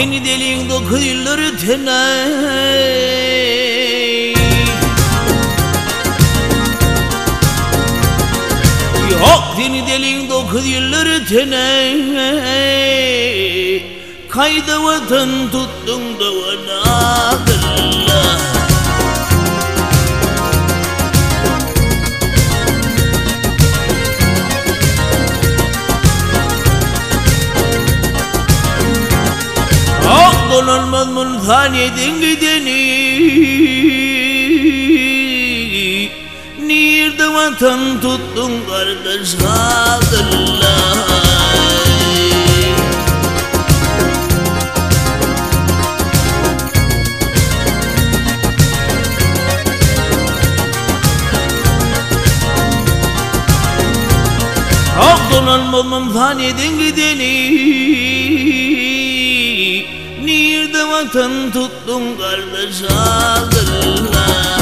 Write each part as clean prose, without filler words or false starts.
seni deliğin dokuyulları tenay. Yok seni deliğin dokuyulları tenay. Kayda vatan tuttun da vanadırlar. Dolanmaz mülhaneden gideni. Nerede vatan tuttun kardeş Abdullah. Dolanmaz mülhaneden gideni. Nerede vatan tuttun kardeş Abdullah.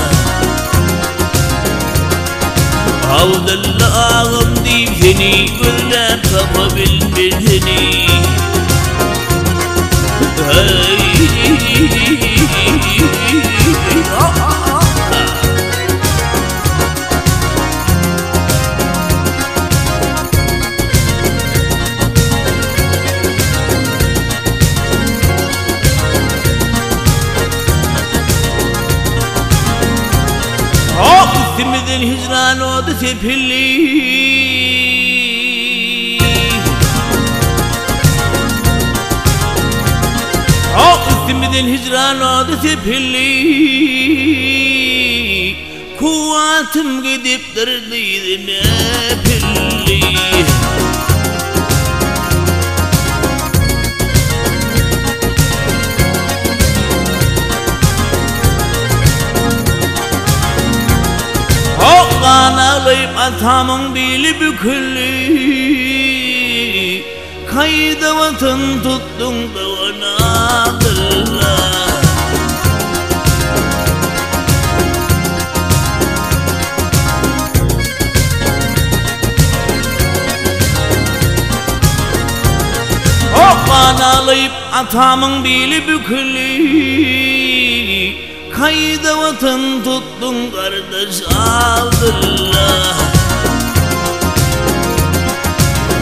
Abdullah'ım deyip seni böyle tapabilmedini. Üstümüzden hicran oldu tepilli. Üstümüzden hicran oldu tepilli. Kuvvetim gidip dırdıydı ne pilli. Kan ağlayıp atamın beli bükülü. Kayda vatan tuttun da vanadırlar. Kan ağlayıp atamın beli bükülü. Kayda vatan tuttun kardeş Abdullah.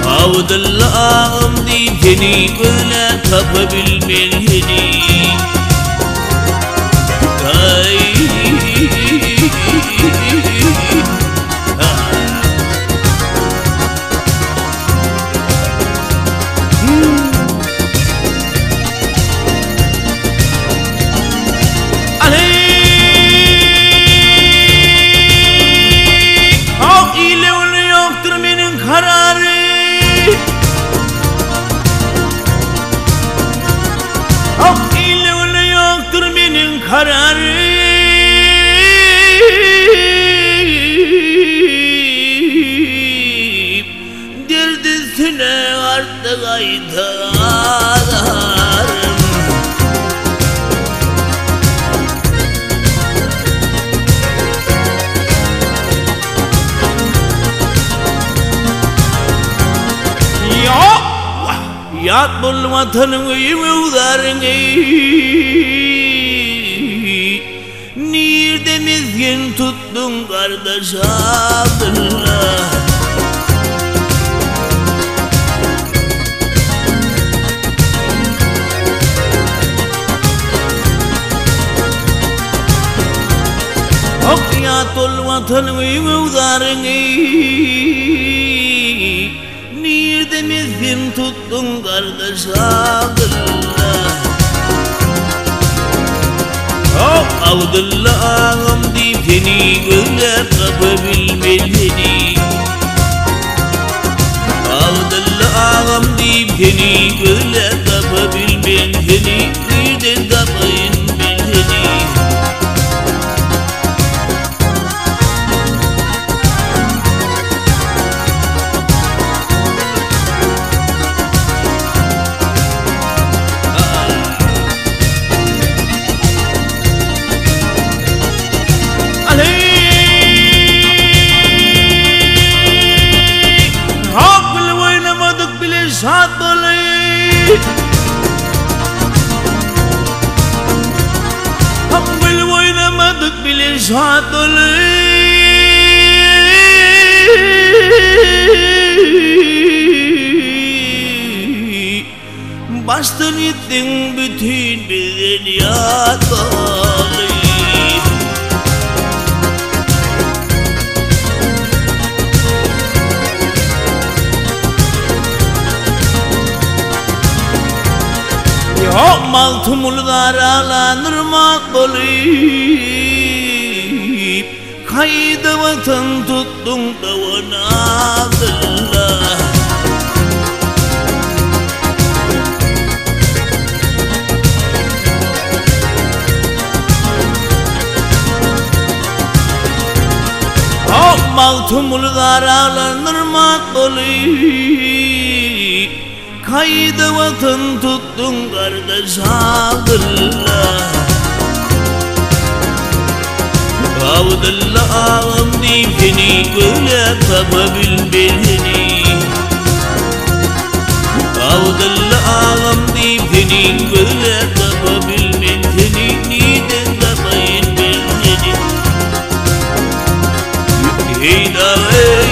Abdullah'ım deyip seni böyle tapabilmedini. Kararı derdisine artık aydarım. Yat bul vatanın uyumu udarını. Nerede mizgin tuttun kardeş Abdullah. Yat bul vatanın uyumu udarını. Nerede mizgin tuttun kardeş Abdullah. Abdullah'ım deyip seni böyle tapabilmedini. Abdullah'ım deyip seni böyle tapabilmedini. Nereden tapayın beni? ساتلي Bastın gittin bütün bir dünya dağılır Yok maltumul daralanır makbulim Kaydı vatan tuttun da vanadıllah Maltumul daralanır makbulim Kaydı vatan tuttun kardeş Abdullah Abdullah'ım dipini böyle tapabilmeni Abdullah'ım dipini böyle tapabilmeni Neden tabayın bilmeni Hey da hey